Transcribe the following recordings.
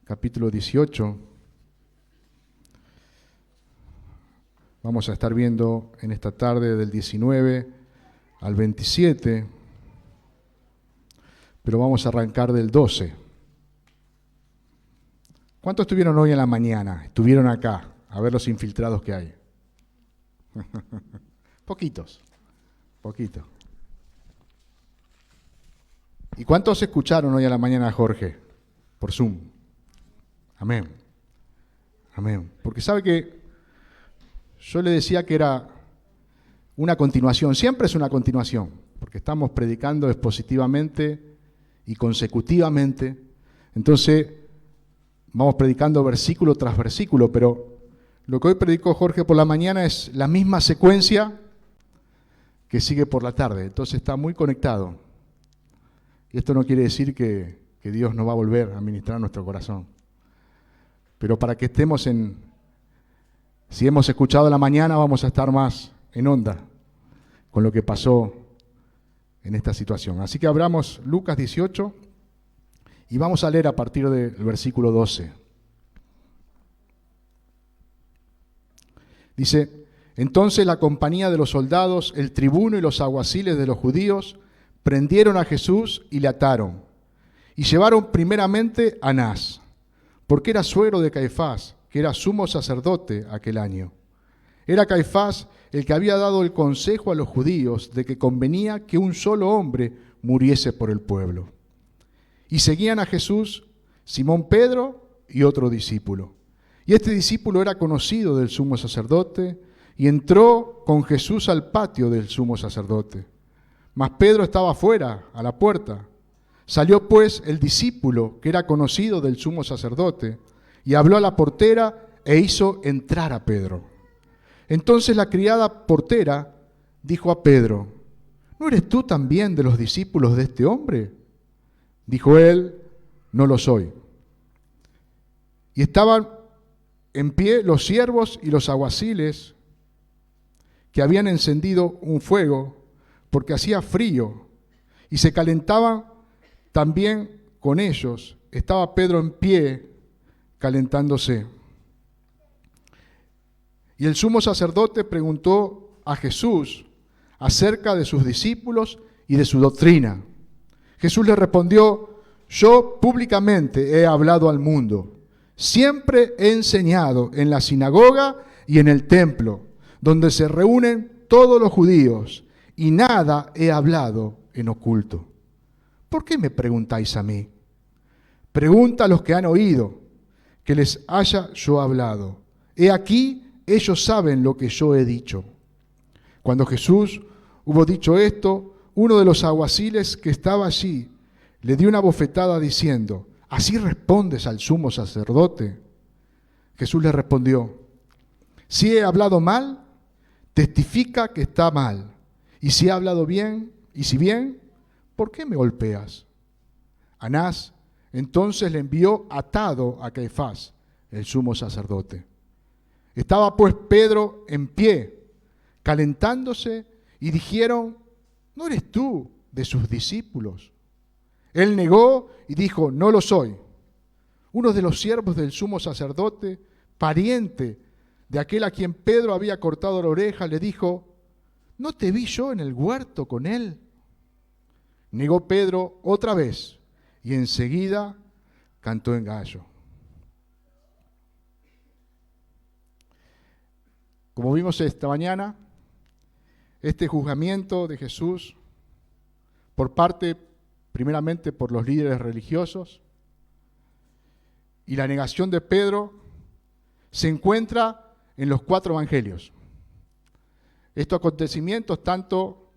Capítulo 18. Vamos a estar viendo en esta tarde del 19 al 27, pero vamos a arrancar del 12. ¿Cuántos estuvieron hoy en la mañana? Estuvieron acá, a ver los infiltrados que hay. Poquitos. ¿Y cuántos escucharon hoy a la mañana a Jorge? Por Zoom. Amén. Porque sabe que yo le decía que era una continuación, siempre es una continuación, porque estamos predicando expositivamente y consecutivamente. Entonces, vamos predicando versículo tras versículo, pero lo que hoy predicó Jorge por la mañana es la misma secuencia que sigue por la tarde. Entonces está muy conectado. Y esto no quiere decir que Dios no va a volver a ministrar nuestro corazón. Pero para que estemos si hemos escuchado la mañana, vamos a estar más en onda con lo que pasó en esta situación. Así que abramos Lucas 18 y vamos a leer a partir del versículo 12. Dice: entonces la compañía de los soldados, el tribuno y los alguaciles de los judíos prendieron a Jesús y le ataron, y llevaron primeramente a Anás, porque era suegro de Caifás, que era sumo sacerdote aquel año. Era Caifás el que había dado el consejo a los judíos de que convenía que un solo hombre muriese por el pueblo. Y seguían a Jesús Simón Pedro y otro discípulo. Y este discípulo era conocido del sumo sacerdote, y entró con Jesús al patio del sumo sacerdote. Mas Pedro estaba afuera, a la puerta. Salió pues el discípulo, que era conocido del sumo sacerdote, y habló a la portera e hizo entrar a Pedro. Entonces la criada portera dijo a Pedro: ¿no eres tú también de los discípulos de este hombre? Dijo él: no lo soy. Y estaban en pie los siervos y los alguaciles, que habían encendido un fuego, porque hacía frío, y se calentaban también con ellos. Estaba Pedro en pie, calentándose. Y el sumo sacerdote preguntó a Jesús acerca de sus discípulos y de su doctrina. Jesús le respondió: yo públicamente he hablado al mundo. Siempre he enseñado en la sinagoga y en el templo, donde se reúnen todos los judíos, y nada he hablado en oculto. ¿Por qué me preguntáis a mí? Pregunta a los que han oído, que les haya yo hablado. He aquí, ellos saben lo que yo he dicho. Cuando Jesús hubo dicho esto, uno de los alguaciles que estaba allí le dio una bofetada diciendo: ¿así respondes al sumo sacerdote? Jesús le respondió: si he hablado mal, testifica que está mal. Y si he hablado bien, y si bien, ¿por qué me golpeas? Anás entonces le envió atado a Caifás, el sumo sacerdote. Estaba pues Pedro en pie, calentándose, y dijeron: ¿no eres tú de sus discípulos? Él negó y dijo: no lo soy. Uno de los siervos del sumo sacerdote, pariente de aquel a quien Pedro había cortado la oreja, le dijo: ¿no te vi yo en el huerto con él? Negó Pedro otra vez, y enseguida cantó en gallo. Como vimos esta mañana, este juzgamiento de Jesús primeramente por los líderes religiosos, y la negación de Pedro se encuentra en los 4 evangelios. Estos acontecimientos, tanto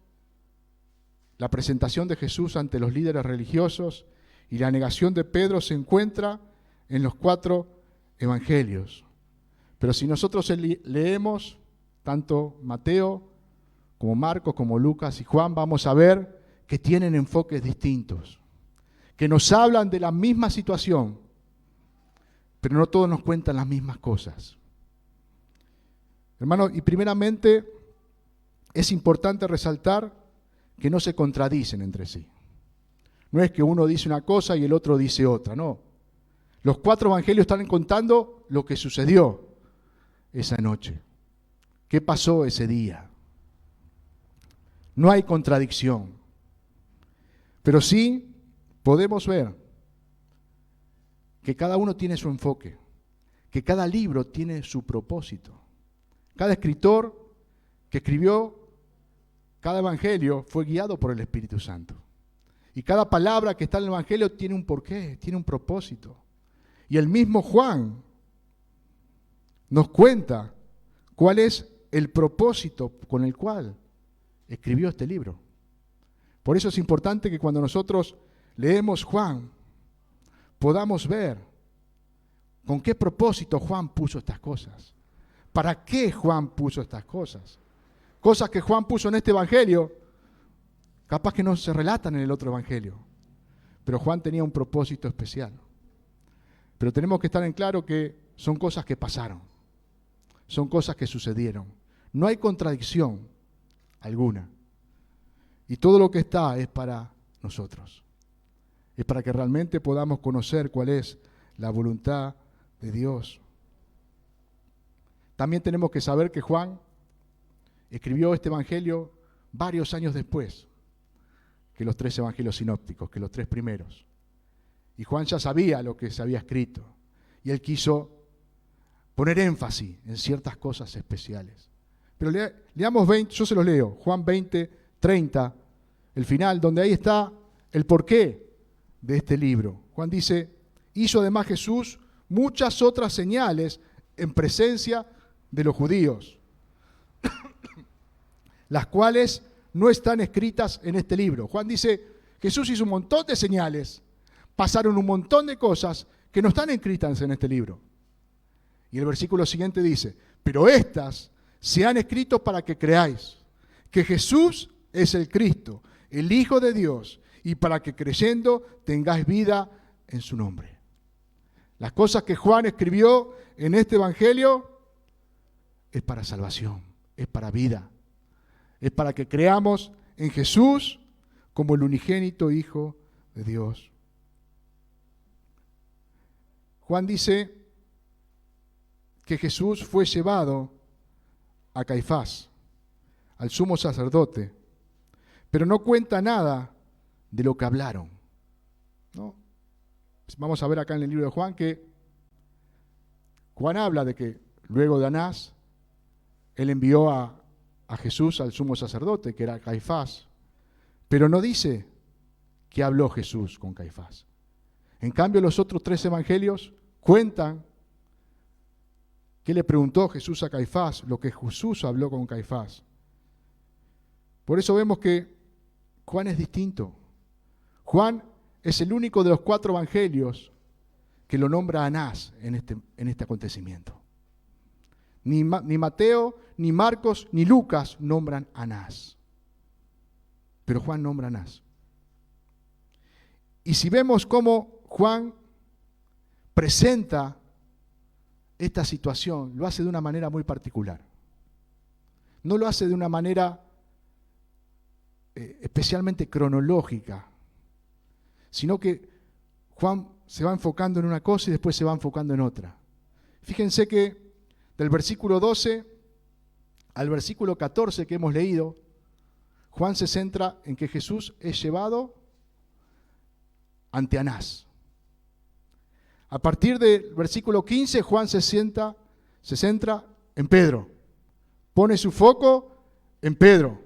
la presentación de Jesús ante los líderes religiosos y la negación de Pedro, se encuentra en los 4 evangelios. Pero si nosotros leemos tanto Mateo como Marcos, como Lucas y Juan, vamos a ver que tienen enfoques distintos, que nos hablan de la misma situación, pero no todos nos cuentan las mismas cosas. Hermanos, y primeramente es importante resaltar que no se contradicen entre sí. No es que uno dice una cosa y el otro dice otra, no. Los 4 evangelios están contando lo que sucedió esa noche. ¿Qué pasó ese día? No hay contradicción. Pero sí podemos ver que cada uno tiene su enfoque, que cada libro tiene su propósito. Cada escritor que escribió cada evangelio fue guiado por el Espíritu Santo. Y cada palabra que está en el evangelio tiene un porqué, tiene un propósito. Y el mismo Juan nos cuenta cuál es el propósito con el cual escribió este libro. Por eso es importante que cuando nosotros leemos Juan, podamos ver con qué propósito Juan puso estas cosas. ¿Para qué Juan puso estas cosas? Cosas que Juan puso en este evangelio, capaz que no se relatan en el otro evangelio. Pero Juan tenía un propósito especial. Pero tenemos que estar en claro que son cosas que pasaron. Son cosas que sucedieron. No hay contradicción alguna. Y todo lo que está es para nosotros. Es para que realmente podamos conocer cuál es la voluntad de Dios. También tenemos que saber que Juan escribió este evangelio varios años después que los 3 evangelios sinópticos, que los 3 primeros. Y Juan ya sabía lo que se había escrito. Y él quiso poner énfasis en ciertas cosas especiales. Pero leamos 20, yo se los leo, Juan 20, 30, el final, donde ahí está el porqué de este libro. Juan dice, hizo además Jesús muchas otras señales en presencia de los judíos, las cuales no están escritas en este libro. Juan dice, Jesús hizo un montón de señales, pasaron un montón de cosas que no están escritas en este libro. Y el versículo siguiente dice, pero estas se han escrito para que creáis que Jesús es el Cristo, el Hijo de Dios, y para que creyendo tengáis vida en su nombre. Las cosas que Juan escribió en este evangelio es para salvación, es para vida, es para que creamos en Jesús como el unigénito Hijo de Dios. Juan dice que Jesús fue llevado a Caifás, al sumo sacerdote, pero no cuenta nada de lo que hablaron, ¿no? Vamos a ver acá en el libro de Juan que Juan habla de que luego de Anás, él envió a Jesús al sumo sacerdote, que era Caifás, pero no dice que habló Jesús con Caifás. En cambio, los otros 3 evangelios cuentan que le preguntó Jesús a Caifás, lo que Jesús habló con Caifás. Por eso vemos que Juan es distinto. Juan es el único de los 4 evangelios que lo nombra a Anás en este acontecimiento. Ni Mateo, ni Marcos, ni Lucas nombran a Anás. Pero Juan nombra a Anás. Y si vemos cómo Juan presenta esta situación, lo hace de una manera muy particular. No lo hace de una manera especialmente cronológica, sino que Juan se va enfocando en una cosa y después se va enfocando en otra. Fíjense que del versículo 12 al versículo 14 que hemos leído, Juan se centra en que Jesús es llevado ante Anás. A partir del versículo 15, Juan se centra en Pedro. Pone su foco en Pedro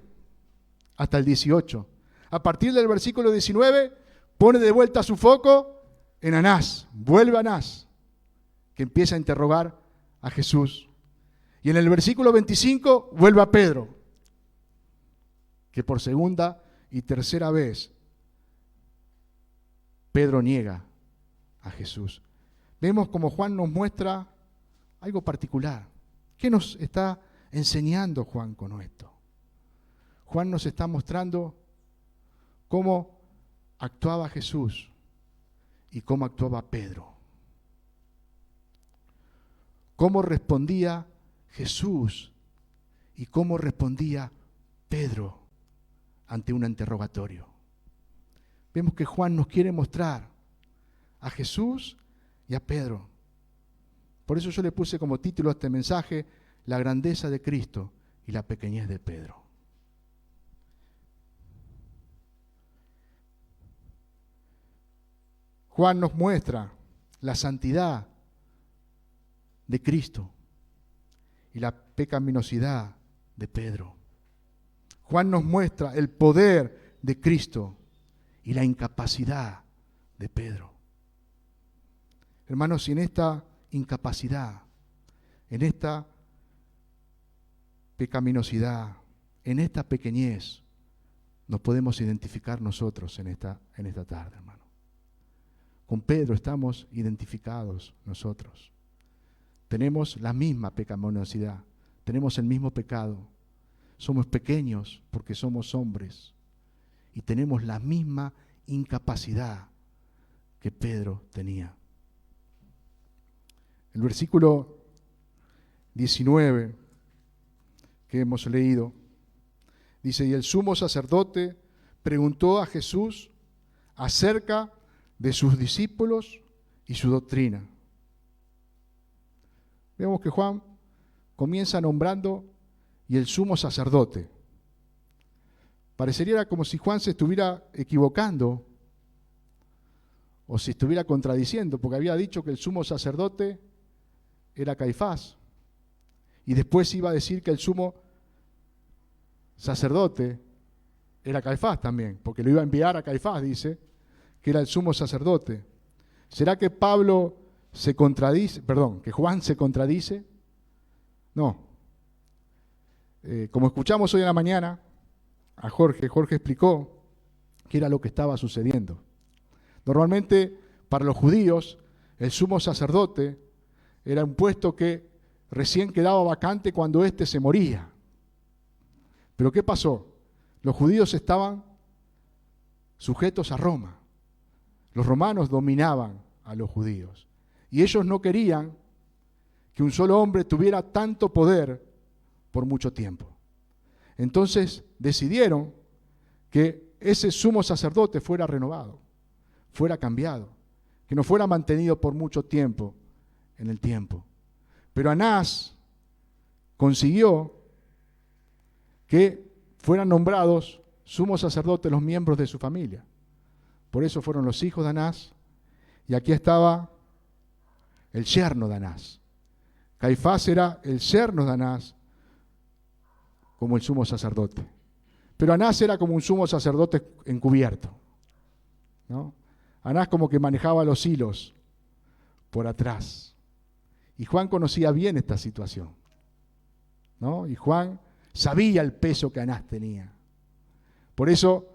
hasta el 18. A partir del versículo 19, pone de vuelta su foco en Anás. Vuelve a Anás, que empieza a interrogar a Jesús. Y en el versículo 25, vuelve a Pedro, que por segunda y tercera vez Pedro niega a Jesús. Vemos como Juan nos muestra algo particular. ¿Qué nos está enseñando Juan con esto? Juan nos está mostrando cómo actuaba Jesús y cómo actuaba Pedro. Cómo respondía Jesús y cómo respondía Pedro ante un interrogatorio. Vemos que Juan nos quiere mostrar a Jesús y a Pedro. Por eso yo le puse como título a este mensaje, la grandeza de Cristo y la pequeñez de Pedro. Juan nos muestra la santidad de Cristo y la pecaminosidad de Pedro. Juan nos muestra el poder de Cristo y la incapacidad de Pedro. Hermanos, si en esta incapacidad, en esta pecaminosidad, en esta pequeñez, nos podemos identificar nosotros en esta tarde, hermano. Con Pedro estamos identificados nosotros. Tenemos la misma pecaminosidad, tenemos el mismo pecado. Somos pequeños porque somos hombres y tenemos la misma incapacidad que Pedro tenía. El versículo 19 que hemos leído dice: y el sumo sacerdote preguntó a Jesús acerca de sus discípulos y su doctrina. Vemos que Juan comienza nombrando y el sumo sacerdote. Parecería como si Juan se estuviera equivocando o si estuviera contradiciendo, porque había dicho que el sumo sacerdote era Caifás y después iba a decir que el sumo sacerdote era Caifás también, porque lo iba a enviar a Caifás, dice, que era el sumo sacerdote. ¿Será que que Juan se contradice? No. Como escuchamos hoy en la mañana a Jorge explicó qué era lo que estaba sucediendo. Normalmente para los judíos el sumo sacerdote era un puesto que recién quedaba vacante cuando éste se moría. Pero ¿qué pasó? Los judíos estaban sujetos a Roma. Los romanos dominaban a los judíos y ellos no querían que un solo hombre tuviera tanto poder por mucho tiempo. Entonces decidieron que ese sumo sacerdote fuera renovado, fuera cambiado, que no fuera mantenido por mucho tiempo en el tiempo. Pero Anás consiguió que fueran nombrados sumos sacerdotes los miembros de su familia. Por eso fueron los hijos de Anás, y aquí estaba el yerno de Anás. Caifás era el yerno de Anás como el sumo sacerdote. Pero Anás era como un sumo sacerdote encubierto, ¿no? Anás como que manejaba los hilos por atrás. Y Juan conocía bien esta situación, ¿no? Y Juan sabía el peso que Anás tenía. Por eso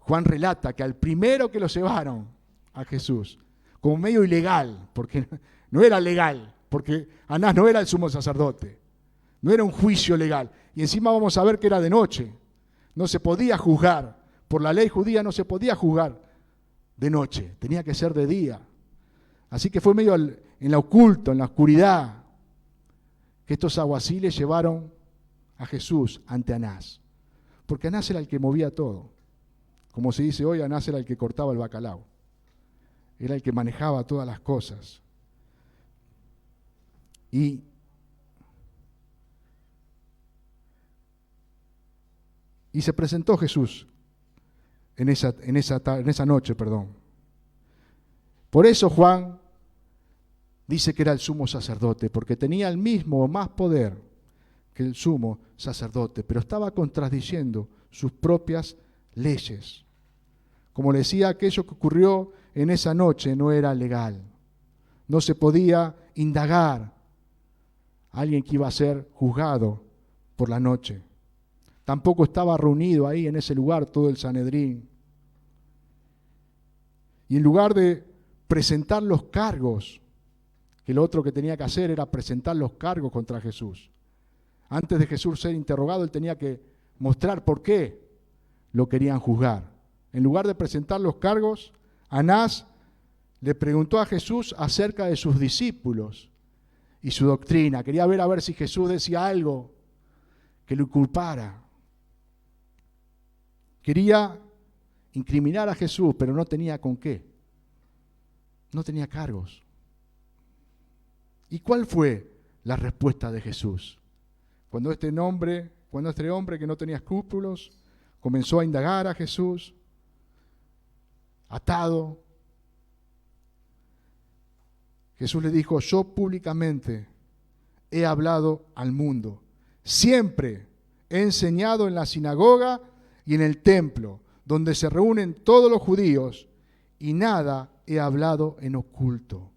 Juan relata que al primero que lo llevaron a Jesús, como medio ilegal, porque no era legal, porque Anás no era el sumo sacerdote, no era un juicio legal. Y encima vamos a ver que era de noche, no se podía juzgar, por la ley judía no se podía juzgar de noche, tenía que ser de día. Así que fue medio en la oculto, en la oscuridad, que estos alguaciles llevaron a Jesús ante Anás. Porque Anás era el que movía todo. Como se dice hoy, Anás era el que cortaba el bacalao. Era el que manejaba todas las cosas. Y se presentó Jesús en esa noche. Por eso Juan dice que era el sumo sacerdote, porque tenía el mismo o más poder que el sumo sacerdote, pero estaba contradiciendo sus propias leyes. Como le decía, aquello que ocurrió en esa noche no era legal. No se podía indagar a alguien que iba a ser juzgado por la noche. Tampoco estaba reunido ahí en ese lugar todo el Sanedrín. Y en lugar de presentar los cargos, que lo otro que tenía que hacer era presentar los cargos contra Jesús. Antes de Jesús ser interrogado, él tenía que mostrar por qué lo querían juzgar. En lugar de presentar los cargos, Anás le preguntó a Jesús acerca de sus discípulos y su doctrina. Quería ver a ver si Jesús decía algo que lo inculpara. Quería incriminar a Jesús, pero no tenía con qué. No tenía cargos. ¿Y cuál fue la respuesta de Jesús? Cuando este hombre que no tenía escrúpulos comenzó a indagar a Jesús, atado, Jesús le dijo: yo públicamente he hablado al mundo. Siempre he enseñado en la sinagoga y en el templo, donde se reúnen todos los judíos, y nada he hablado en oculto.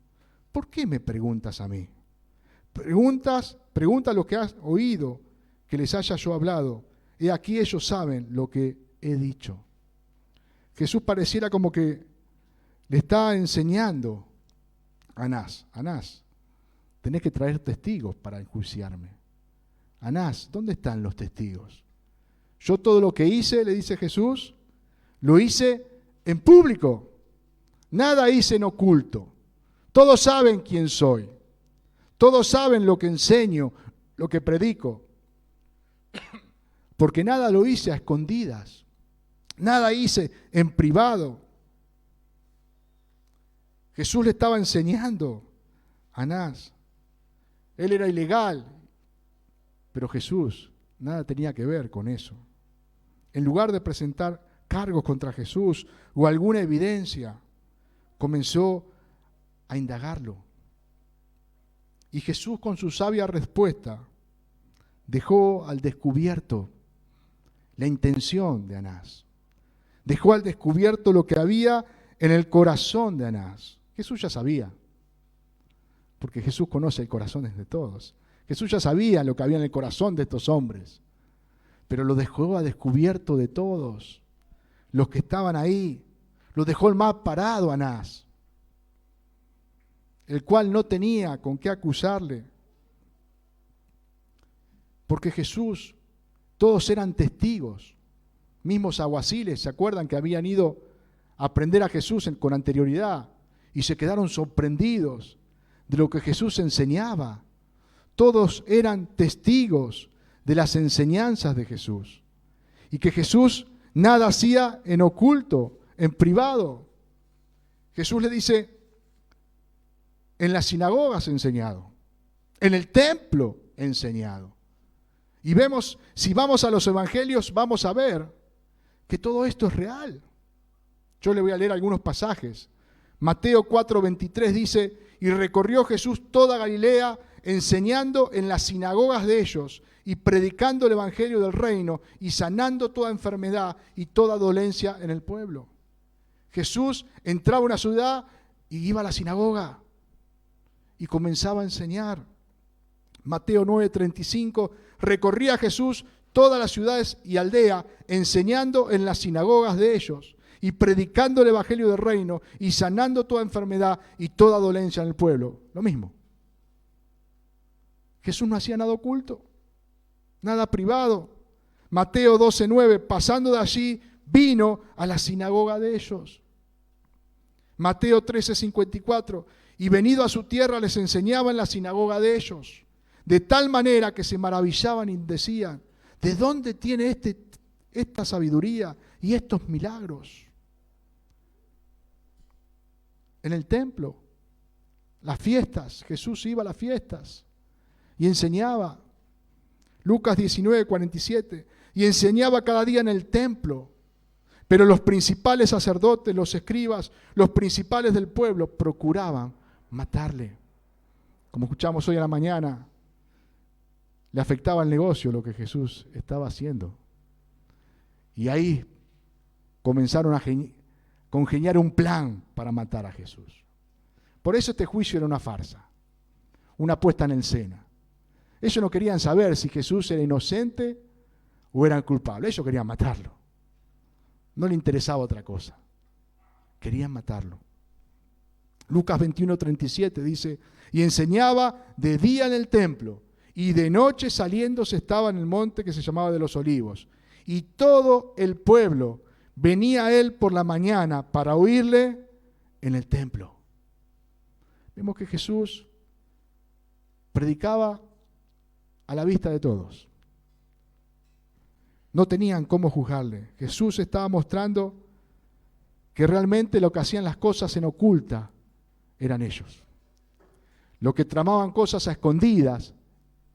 ¿Por qué me preguntas a mí? Pregunta lo que has oído que les haya yo hablado. He aquí ellos saben lo que he dicho. Jesús pareciera como que le está enseñando a Anás: Anás, tenés que traer testigos para enjuiciarme. Anás, ¿dónde están los testigos? Yo todo lo que hice, le dice Jesús, lo hice en público. Nada hice en oculto. Todos saben quién soy. Todos saben lo que enseño, lo que predico. Porque nada lo hice a escondidas. Nada hice en privado. Jesús le estaba enseñando a Anás. Él era ilegal, pero Jesús nada tenía que ver con eso. En lugar de presentar cargos contra Jesús o alguna evidencia, comenzó a indagarlo. Y Jesús, con su sabia respuesta, dejó al descubierto la intención de Anás. Dejó al descubierto lo que había en el corazón de Anás. Jesús ya sabía, porque Jesús conoce el corazón de todos. Jesús ya sabía lo que había en el corazón de estos hombres, pero lo dejó a descubierto de todos los que estaban ahí. Lo dejó el más parado a Anás, el cual no tenía con qué acusarle. Porque Jesús, todos eran testigos. Mismos aguaciles, ¿se acuerdan que habían ido a aprender a Jesús con anterioridad? Y se quedaron sorprendidos de lo que Jesús enseñaba. Todos eran testigos de las enseñanzas de Jesús. Y que Jesús nada hacía en oculto, en privado. Jesús le dice: en las sinagogas he enseñado, en el templo he enseñado. Y vemos, si vamos a los evangelios, vamos a ver que todo esto es real. Yo le voy a leer algunos pasajes. Mateo 4:23 dice: y recorrió Jesús toda Galilea, enseñando en las sinagogas de ellos y predicando el evangelio del reino y sanando toda enfermedad y toda dolencia en el pueblo. Jesús entraba a una ciudad y iba a la sinagoga y comenzaba a enseñar. Mateo 9:35, recorría Jesús todas las ciudades y aldeas, enseñando en las sinagogas de ellos y predicando el evangelio del reino y sanando toda enfermedad y toda dolencia en el pueblo. Lo mismo. Jesús no hacía nada oculto, nada privado. Mateo 12:9, pasando de allí, vino a la sinagoga de ellos. Mateo 13:54, y venido a su tierra les enseñaba en la sinagoga de ellos, de tal manera que se maravillaban y decían: ¿de dónde tiene esta sabiduría y estos milagros? En el templo, las fiestas, Jesús iba a las fiestas y enseñaba. Lucas 19:47, y enseñaba cada día en el templo. Pero los principales sacerdotes, los escribas, los principales del pueblo procuraban matarle. Como escuchamos hoy a la mañana, le afectaba el negocio lo que Jesús estaba haciendo. Y ahí comenzaron a congeniar un plan para matar a Jesús. Por eso este juicio era una farsa, una puesta en escena. Ellos no querían saber si Jesús era inocente o era culpable. Ellos querían matarlo. No le interesaba otra cosa. Querían matarlo. Lucas 21:37 dice: y enseñaba de día en el templo, y de noche saliéndose estaba en el monte que se llamaba de los Olivos. Y todo el pueblo venía a él por la mañana para oírle en el templo. Vemos que Jesús predicaba a la vista de todos. no tenían cómo juzgarle. Jesús estaba mostrando que realmente lo que hacían las cosas en oculta eran ellos. Los que tramaban cosas a escondidas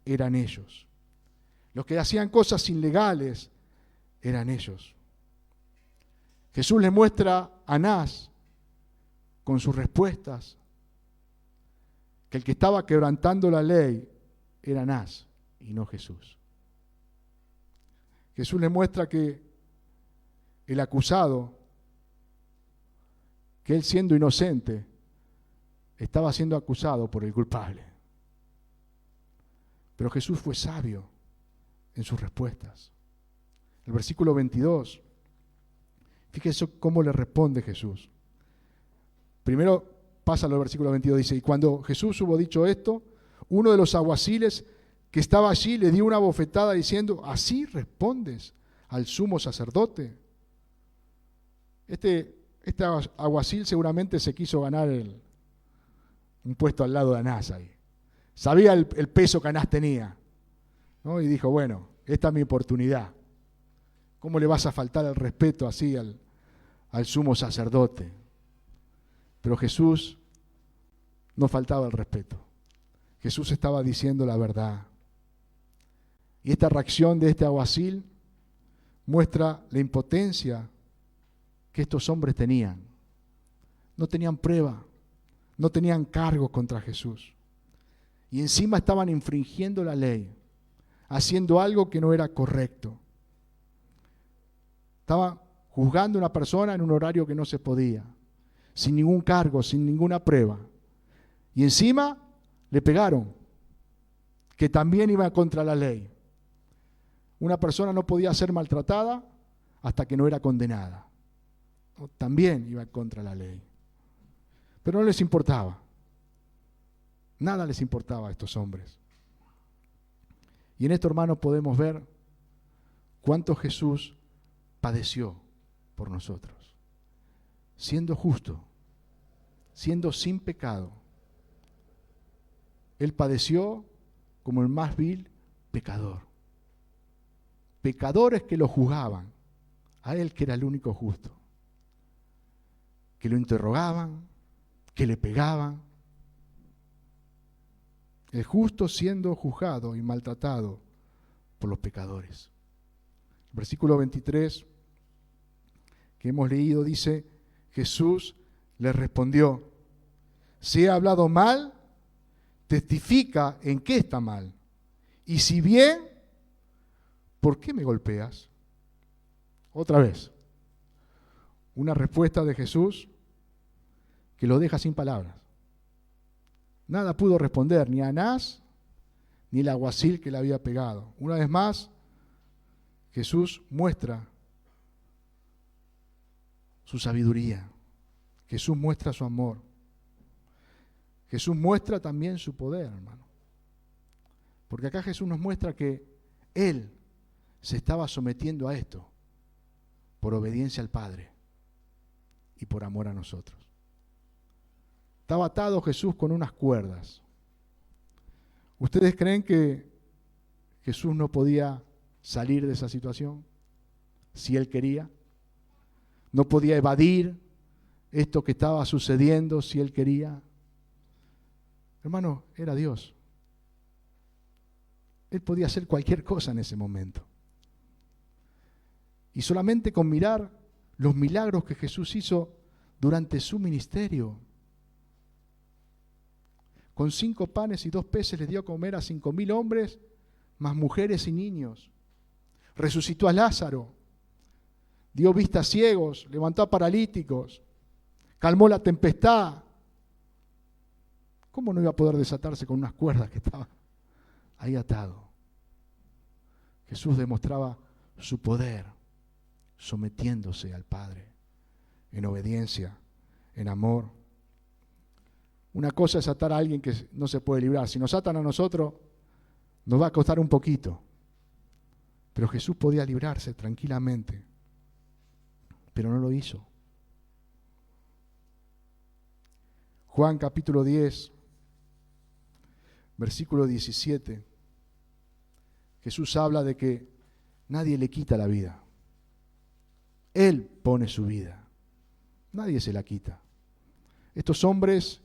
eran ellos. Los que hacían cosas ilegales eran ellos. Jesús le muestra a Anás con sus respuestas que el que estaba quebrantando la ley era Anás y no Jesús. Jesús le muestra que el acusado, que él siendo inocente, estaba siendo acusado por el culpable. Pero Jesús fue sabio en sus respuestas. El versículo 22, fíjese cómo le responde Jesús. Primero pasa al versículo 22, dice, y cuando Jesús hubo dicho esto, uno de los alguaciles que estaba allí le dio una bofetada diciendo, ¿así respondes al sumo sacerdote? Este alguacil seguramente se quiso ganar un puesto al lado de Anás ahí. Sabía el peso que Anás tenía, ¿no? Y dijo, bueno, esta es mi oportunidad. ¿Cómo le vas a faltar el respeto así al sumo sacerdote? Pero Jesús no faltaba el respeto. Jesús estaba diciendo la verdad. Y esta reacción de este alguacil muestra la impotencia que estos hombres tenían. No tenían prueba, no tenían cargo contra Jesús. Y encima estaban infringiendo la ley, haciendo algo que no era correcto. Estaban juzgando a una persona en un horario que no se podía, sin ningún cargo, sin ninguna prueba. Y encima le pegaron, que también iba contra la ley. Una persona no podía ser maltratada hasta que no era condenada. También iba contra la ley. Pero no les importaba. Nada les importaba a estos hombres. Y en esto, hermanos, podemos ver cuánto Jesús padeció por nosotros. Siendo justo, siendo sin pecado, Él padeció como el más vil pecador. Pecadores que lo juzgaban, a Él que era el único justo. Que lo interrogaban, que le pegaban. El justo siendo juzgado y maltratado por los pecadores. El versículo 23 que hemos leído dice, Jesús le respondió, si he hablado mal, testifica en qué está mal. Y si bien, ¿por qué me golpeas? Otra vez, una respuesta de Jesús que lo deja sin palabras. Nada pudo responder, ni Anás, ni el alguacil que le había pegado. Una vez más, Jesús muestra su sabiduría. Jesús muestra su amor. Jesús muestra también su poder, hermano. Porque acá Jesús nos muestra que Él se estaba sometiendo a esto por obediencia al Padre y por amor a nosotros. Estaba atado Jesús con unas cuerdas. ¿Ustedes creen que Jesús no podía salir de esa situación si Él quería? ¿No podía evadir esto que estaba sucediendo si Él quería? Hermano, era Dios. Él podía hacer cualquier cosa en ese momento. Y solamente con mirar los milagros que Jesús hizo durante su ministerio. Con 5 panes y 2 peces les dio a comer a 5,000 hombres, más mujeres y niños. Resucitó a Lázaro, dio vista a ciegos, levantó a paralíticos, calmó la tempestad. ¿Cómo no iba a poder desatarse con unas cuerdas que estaban ahí atado? Jesús demostraba su poder, sometiéndose al Padre, en obediencia, en amor. Una cosa es atar a alguien que no se puede librar. Si nos atan a nosotros, nos va a costar un poquito. Pero Jesús podía librarse tranquilamente, pero no lo hizo. Juan capítulo 10, versículo 17. Jesús habla de que nadie le quita la vida. Él pone su vida. Nadie se la quita. Estos hombres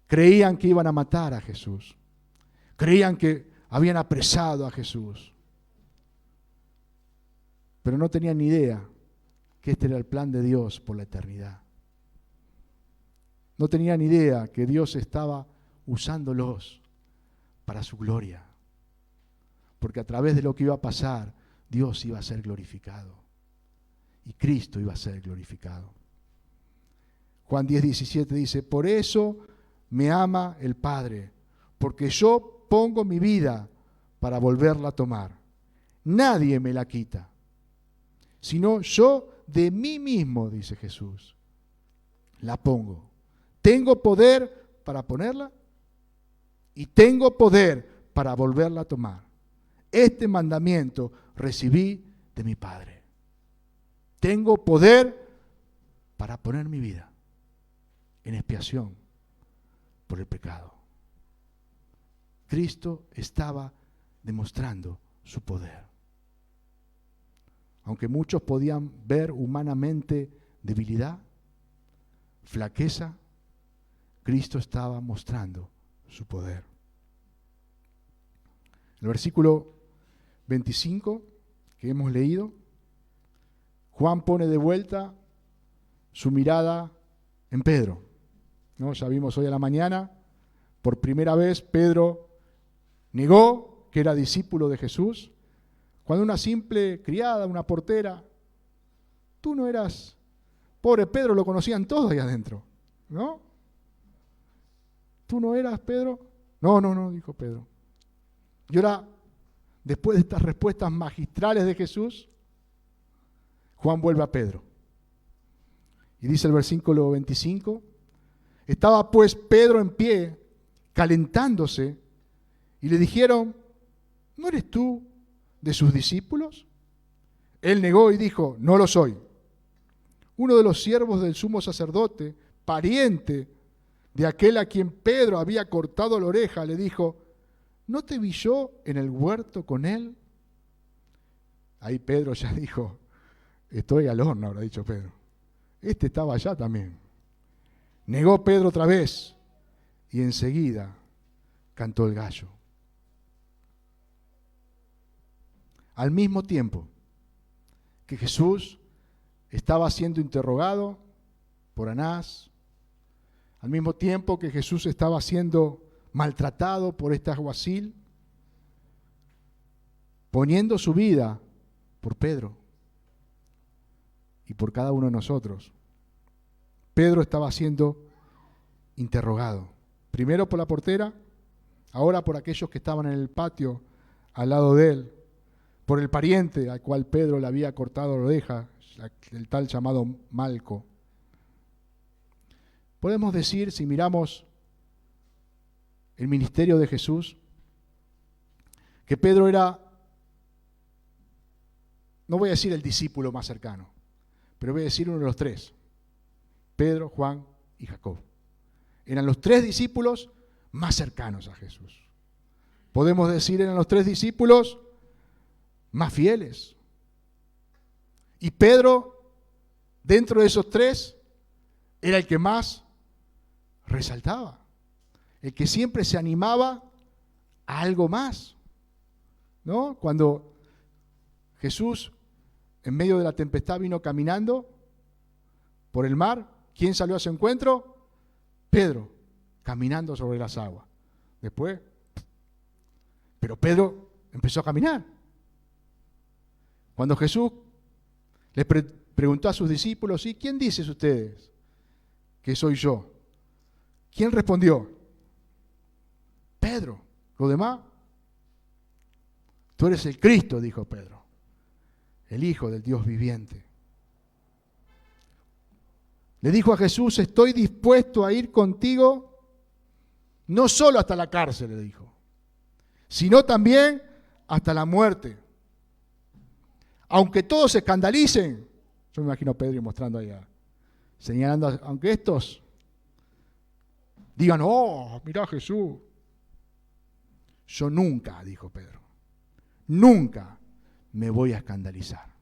creían que iban a matar a Jesús. Creían que habían apresado a Jesús. Pero no tenían ni idea que este era el plan de Dios por la eternidad. No tenían ni idea que Dios estaba usándolos para su gloria. Porque a través de lo que iba a pasar, Dios iba a ser glorificado. Y Cristo iba a ser glorificado. Juan 10:17 dice, por eso me ama el Padre, porque yo pongo mi vida para volverla a tomar. Nadie me la quita, sino yo de mí mismo, dice Jesús, la pongo. Tengo poder para ponerla y tengo poder para volverla a tomar. Este mandamiento recibí de mi Padre. Tengo poder para poner mi vida en expiación por el pecado. Cristo estaba demostrando su poder. Aunque muchos podían ver humanamente debilidad, flaqueza, Cristo estaba mostrando su poder. El versículo 25 que hemos leído, Juan pone de vuelta su mirada en Pedro. ¿No? Ya vimos hoy a la mañana, por primera vez Pedro negó que era discípulo de Jesús, cuando una simple criada, una portera, tú no eras, pobre Pedro, lo conocían todos ahí adentro, ¿no? ¿Tú no eras Pedro? No, dijo Pedro. Y ahora, después de estas respuestas magistrales de Jesús, Juan vuelve a Pedro. Y dice el versículo 25, estaba pues Pedro en pie, calentándose, y le dijeron, ¿no eres tú de sus discípulos? Él negó y dijo, no lo soy. Uno de los siervos del sumo sacerdote, pariente de aquel a quien Pedro había cortado la oreja, le dijo, ¿no te vi yo en el huerto con él? Ahí Pedro ya dijo, estoy al horno, habrá dicho Pedro. Este estaba allá también. Negó Pedro otra vez y enseguida cantó el gallo. Al mismo tiempo que Jesús estaba siendo interrogado por Anás, al mismo tiempo que Jesús estaba siendo maltratado por este alguacil, poniendo su vida por Pedro y por cada uno de nosotros. Pedro estaba siendo interrogado, primero por la portera, ahora por aquellos que estaban en el patio al lado de él, por el pariente al cual Pedro le había cortado la oreja, el tal llamado Malco. Podemos decir, si miramos el ministerio de Jesús, que Pedro era, no voy a decir el discípulo más cercano, pero voy a decir uno de los tres, Pedro, Juan y Jacob. Eran los tres discípulos más cercanos a Jesús. Podemos decir, eran los tres discípulos más fieles. Y Pedro, dentro de esos tres, era el que más resaltaba, el que siempre se animaba a algo más, ¿no? Cuando Jesús, en medio de la tempestad, vino caminando por el mar, ¿quién salió a su encuentro? Pedro, caminando sobre las aguas. Después, pero Pedro empezó a caminar. Cuando Jesús les preguntó a sus discípulos, ¿y quién dicen ustedes que soy yo? ¿Quién respondió? Pedro. ¿Lo demás? Tú eres el Cristo, dijo Pedro, el Hijo del Dios viviente. Le dijo a Jesús, estoy dispuesto a ir contigo, no solo hasta la cárcel, le dijo, sino también hasta la muerte. Aunque todos se escandalicen, yo me imagino a Pedro mostrando allá, señalando, aunque estos digan, oh, mirá Jesús. Yo nunca, dijo Pedro, nunca me voy a escandalizar.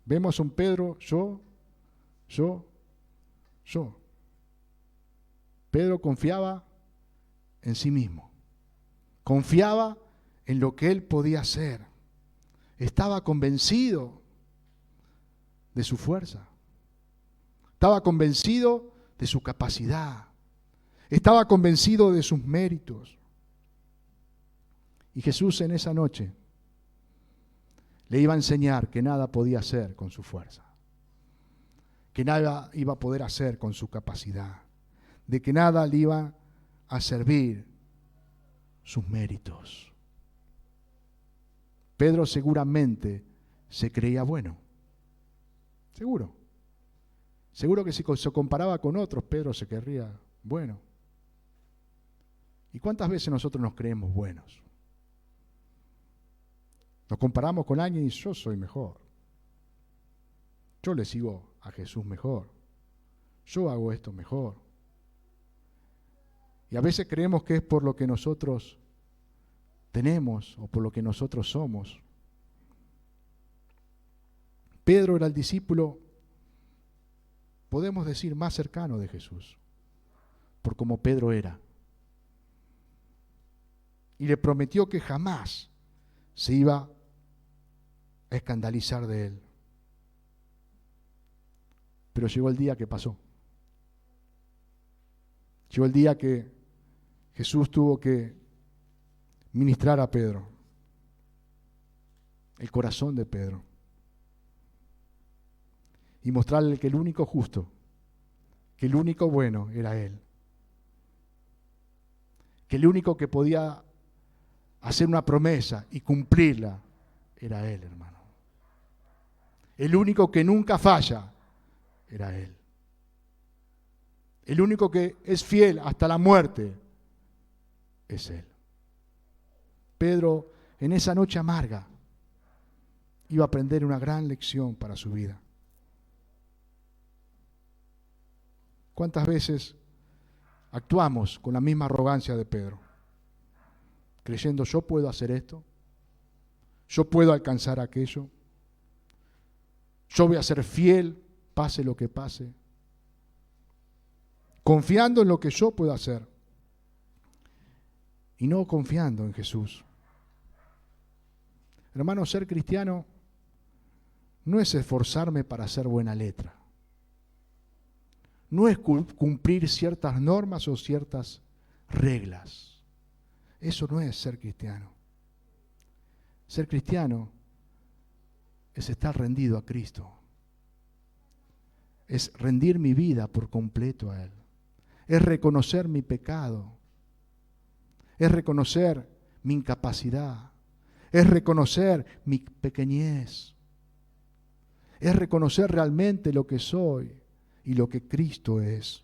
Vemos a un Pedro, yo. Pedro confiaba en sí mismo. Confiaba en lo que él podía hacer. Estaba convencido de su fuerza. Estaba convencido de su capacidad. Estaba convencido de sus méritos. Y Jesús en esa noche le iba a enseñar que nada podía hacer con su fuerza, que nada iba a poder hacer con su capacidad, de que nada le iba a servir sus méritos. Pedro seguramente se creía bueno. Seguro que si se comparaba con otros, Pedro se creía bueno. ¿Y cuántas veces nosotros nos creemos buenos? Nos comparamos con alguien y yo soy mejor. Yo le sigo a Jesús mejor. Yo hago esto mejor. Y a veces creemos que es por lo que nosotros tenemos o por lo que nosotros somos. Pedro era el discípulo, podemos decir, más cercano de Jesús, por como Pedro era. Y le prometió que jamás se iba a escandalizar de él. Pero llegó el día que pasó. Llegó el día que Jesús tuvo que ministrar a Pedro, el corazón de Pedro, y mostrarle que el único justo, que el único bueno era Él, que el único que podía hacer una promesa y cumplirla era Él, hermano. El único que nunca falla era Él. El único que es fiel hasta la muerte es Él. Pedro, en esa noche amarga, iba a aprender una gran lección para su vida. ¿Cuántas veces actuamos con la misma arrogancia de Pedro? Creyendo, yo puedo hacer esto, yo puedo alcanzar aquello, yo voy a ser fiel, pase lo que pase. Confiando en lo que yo puedo hacer y no confiando en Jesús. Hermano, ser cristiano no es esforzarme para hacer buena letra. No es cumplir ciertas normas o ciertas reglas. Eso no es ser cristiano. Ser cristiano es estar rendido a Cristo. Es rendir mi vida por completo a Él. Es reconocer mi pecado. Es reconocer mi incapacidad. Es reconocer mi pequeñez. Es reconocer realmente lo que soy y lo que Cristo es.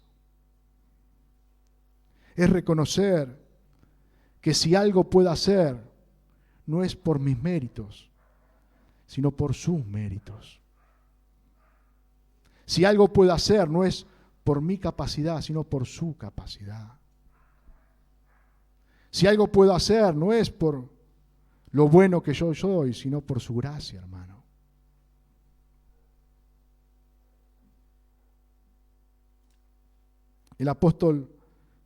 Es reconocer que si algo puedo hacer, no es por mis méritos, sino por sus méritos. Si algo puedo hacer, no es por mi capacidad, sino por su capacidad. Si algo puedo hacer, no es por lo bueno que yo soy, sino por su gracia, hermano. El apóstol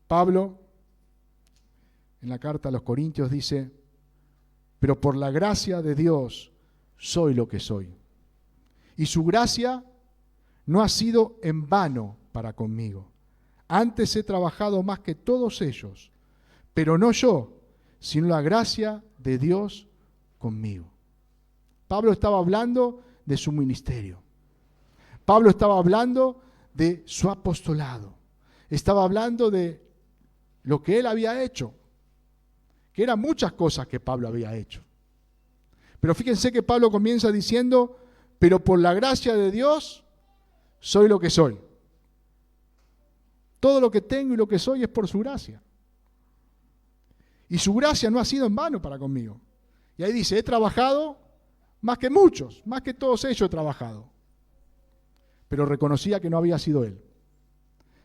Pablo, en la carta a los Corintios, dice: pero por la gracia de Dios soy lo que soy. Y su gracia no ha sido en vano para conmigo. Antes he trabajado más que todos ellos, pero no yo, sino la gracia de Dios conmigo. Pablo estaba hablando de su ministerio. Pablo estaba hablando de su apostolado. Estaba hablando de lo que él había hecho, que eran muchas cosas que Pablo había hecho. Pero fíjense que Pablo comienza diciendo: pero por la gracia de Dios soy lo que soy. Todo lo que tengo y lo que soy es por su gracia. Y su gracia no ha sido en vano para conmigo. Y ahí dice: he trabajado más que muchos, más que todos ellos he trabajado. Pero reconocía que no había sido él,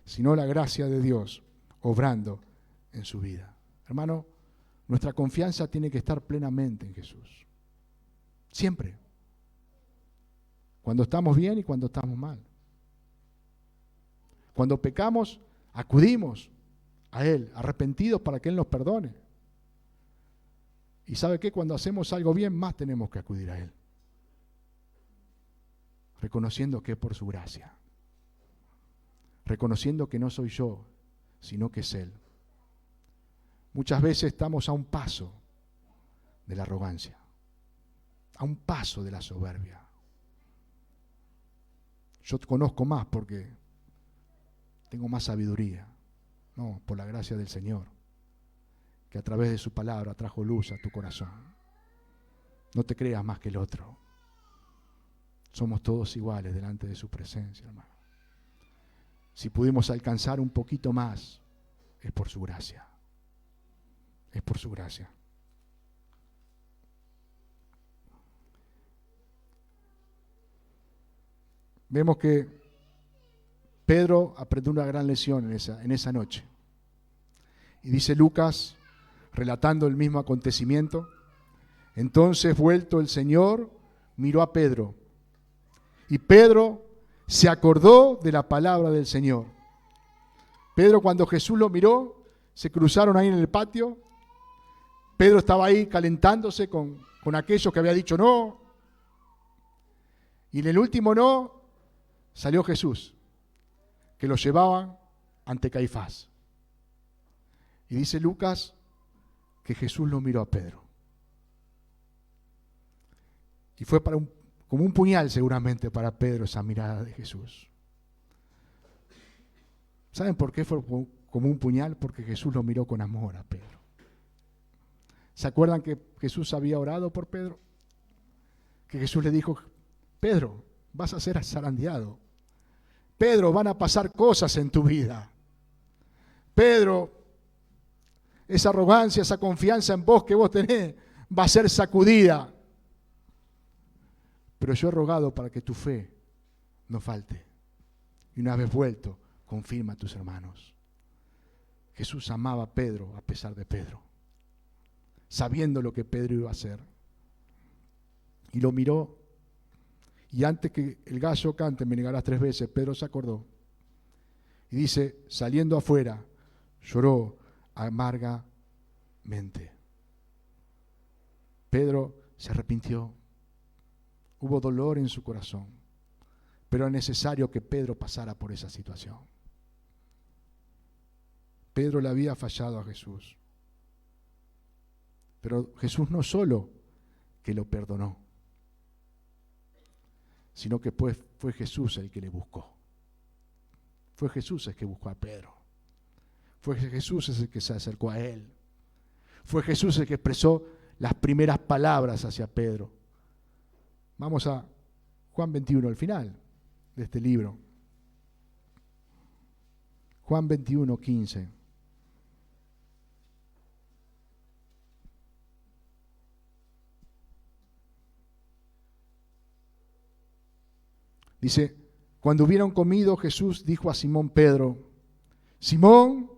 sino la gracia de Dios obrando en su vida. Hermano, nuestra confianza tiene que estar plenamente en Jesús. Siempre. Cuando estamos bien y cuando estamos mal. Cuando pecamos, acudimos a Él, arrepentidos para que Él nos perdone. Y ¿sabe qué? Cuando hacemos algo bien, más tenemos que acudir a Él. Reconociendo que es por su gracia. Reconociendo que no soy yo, sino que es Él. Muchas veces estamos a un paso de la arrogancia, a un paso de la soberbia. Yo te conozco más porque tengo más sabiduría. No, por la gracia del Señor, que a través de su palabra trajo luz a tu corazón. No te creas más que el otro. Somos todos iguales delante de su presencia, hermano. Si pudimos alcanzar un poquito más, es por su gracia. Es por su gracia. Vemos que Pedro aprendió una gran lección en esa noche. Y dice Lucas, relatando el mismo acontecimiento: entonces, vuelto el Señor, miró a Pedro. Y Pedro se acordó de la palabra del Señor. Pedro, cuando Jesús lo miró, se cruzaron ahí en el patio. Pedro estaba ahí calentándose con aquellos que había dicho no. Y en el último no, salió Jesús, que lo llevaban ante Caifás. Y dice Lucas que Jesús lo miró a Pedro. Y fue como un puñal seguramente para Pedro esa mirada de Jesús. ¿Saben por qué fue como un puñal? Porque Jesús lo miró con amor a Pedro. ¿Se acuerdan que Jesús había orado por Pedro? Que Jesús le dijo: Pedro, vas a ser zarandeado. Pedro, van a pasar cosas en tu vida. Pedro, esa arrogancia, esa confianza en vos que vos tenés, va a ser sacudida. Pero yo he rogado para que tu fe no falte. Y una vez vuelto, confirma a tus hermanos. Jesús amaba a Pedro a pesar de Pedro, sabiendo lo que Pedro iba a hacer. Y lo miró. Y antes que el gallo cante, me negarás 3 veces, Pedro se acordó. Y dice, saliendo afuera, lloró amargamente. Pedro se arrepintió. Hubo dolor en su corazón, pero es necesario que Pedro pasara por esa situación. Pedro le había fallado a Jesús, pero Jesús no solo que lo perdonó, sino que fue Jesús el que le buscó. Fue Jesús el que buscó a Pedro. Fue Jesús el que se acercó a él. Fue Jesús el que expresó las primeras palabras hacia Pedro. Vamos a Juan 21, al final de este libro. Juan 21, 15. Dice, cuando hubieron comido, Jesús dijo a Simón Pedro: Simón,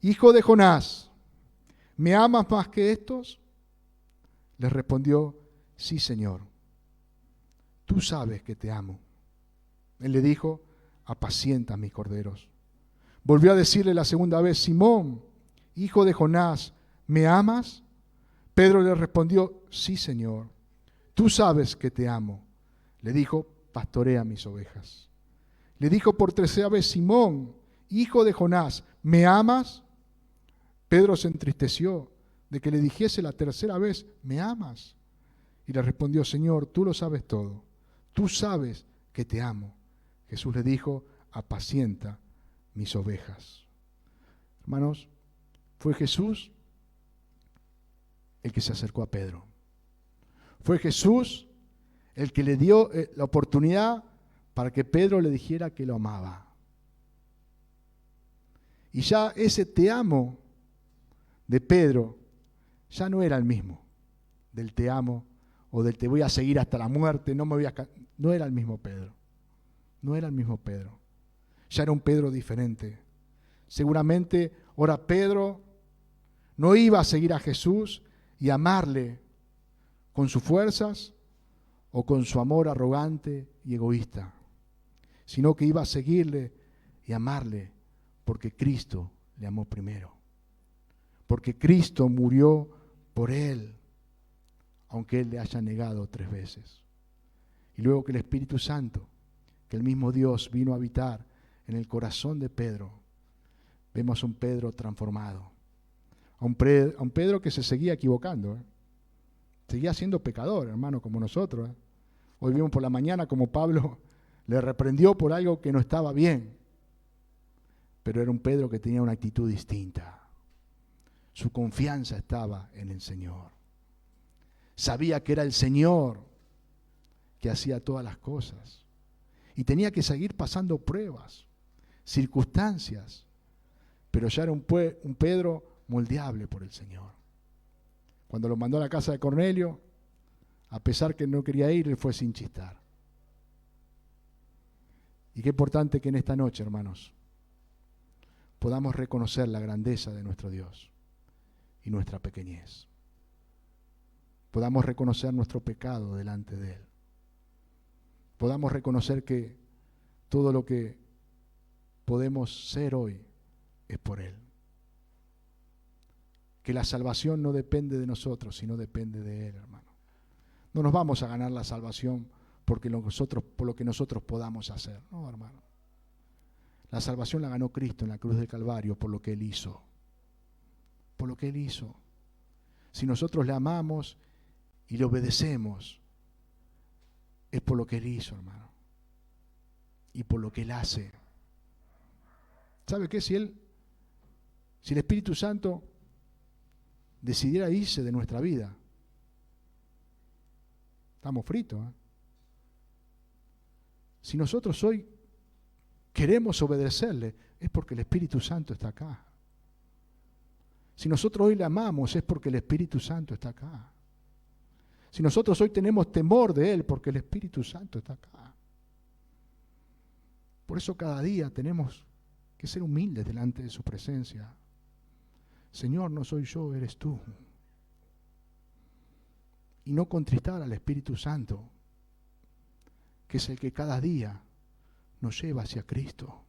hijo de Jonás, ¿me amas más que estos? Le respondió: sí, Señor. Tú sabes que te amo. Él le dijo: apacienta mis corderos. Volvió a decirle la segunda vez: Simón, hijo de Jonás, ¿me amas? Pedro le respondió: sí, Señor. Tú sabes que te amo. Le dijo: pastorea mis ovejas. Le dijo por 3ª vez: Simón, hijo de Jonás, ¿me amas? Pedro se entristeció de que le dijese la 3ª vez: ¿me amas? Y le respondió: Señor, tú lo sabes todo. Tú sabes que te amo. Jesús le dijo: apacienta mis ovejas. Hermanos, fue Jesús el que se acercó a Pedro. Fue Jesús el que le dio la oportunidad para que Pedro le dijera que lo amaba. Y ya ese te amo de Pedro ya no era el mismo del te amo o del te voy a seguir hasta la muerte, no era el mismo Pedro. No era el mismo Pedro. Ya era un Pedro diferente. Seguramente ahora Pedro no iba a seguir a Jesús y amarle con sus fuerzas, o con su amor arrogante y egoísta, sino que iba a seguirle y amarle porque Cristo le amó primero, porque Cristo murió por él, aunque él le haya negado 3 veces. Y luego que el Espíritu Santo, que el mismo Dios vino a habitar en el corazón de Pedro, vemos a un Pedro transformado, a un Pedro que se seguía equivocando, seguía siendo pecador, hermano, como nosotros. Hoy vimos por la mañana como Pablo le reprendió por algo que no estaba bien, pero era un Pedro que tenía una actitud distinta. Su confianza estaba en el Señor. Sabía que era el Señor que hacía todas las cosas. Y tenía que seguir pasando pruebas, circunstancias, pero ya era un Pedro moldeable por el Señor. Cuando lo mandó a la casa de Cornelio, a pesar que no quería ir, él fue sin chistar. Y qué importante que en esta noche, hermanos, podamos reconocer la grandeza de nuestro Dios y nuestra pequeñez. Podamos reconocer nuestro pecado delante de Él. Podamos reconocer que todo lo que podemos ser hoy es por Él. Que la salvación no depende de nosotros, sino depende de Él, hermano. No nos vamos a ganar la salvación por lo que nosotros podamos hacer. No, hermano. La salvación la ganó Cristo en la cruz del Calvario por lo que Él hizo. Por lo que Él hizo. Si nosotros le amamos y le obedecemos, es por lo que Él hizo, hermano. Y por lo que Él hace. ¿Sabe qué? Si el Espíritu Santo decidiera irse de nuestra vida, estamos fritos, ¿eh? Si nosotros hoy queremos obedecerle, es porque el Espíritu Santo está acá. Si nosotros hoy le amamos, es porque el Espíritu Santo está acá. Si nosotros hoy tenemos temor de Él, porque el Espíritu Santo está acá. Por eso cada día tenemos que ser humildes delante de su presencia. Señor, no soy yo, eres tú. Y no contristar al Espíritu Santo, que es el que cada día nos lleva hacia Cristo,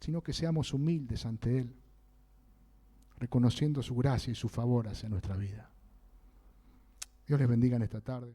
sino que seamos humildes ante Él, reconociendo su gracia y su favor hacia nuestra vida. Dios les bendiga en esta tarde.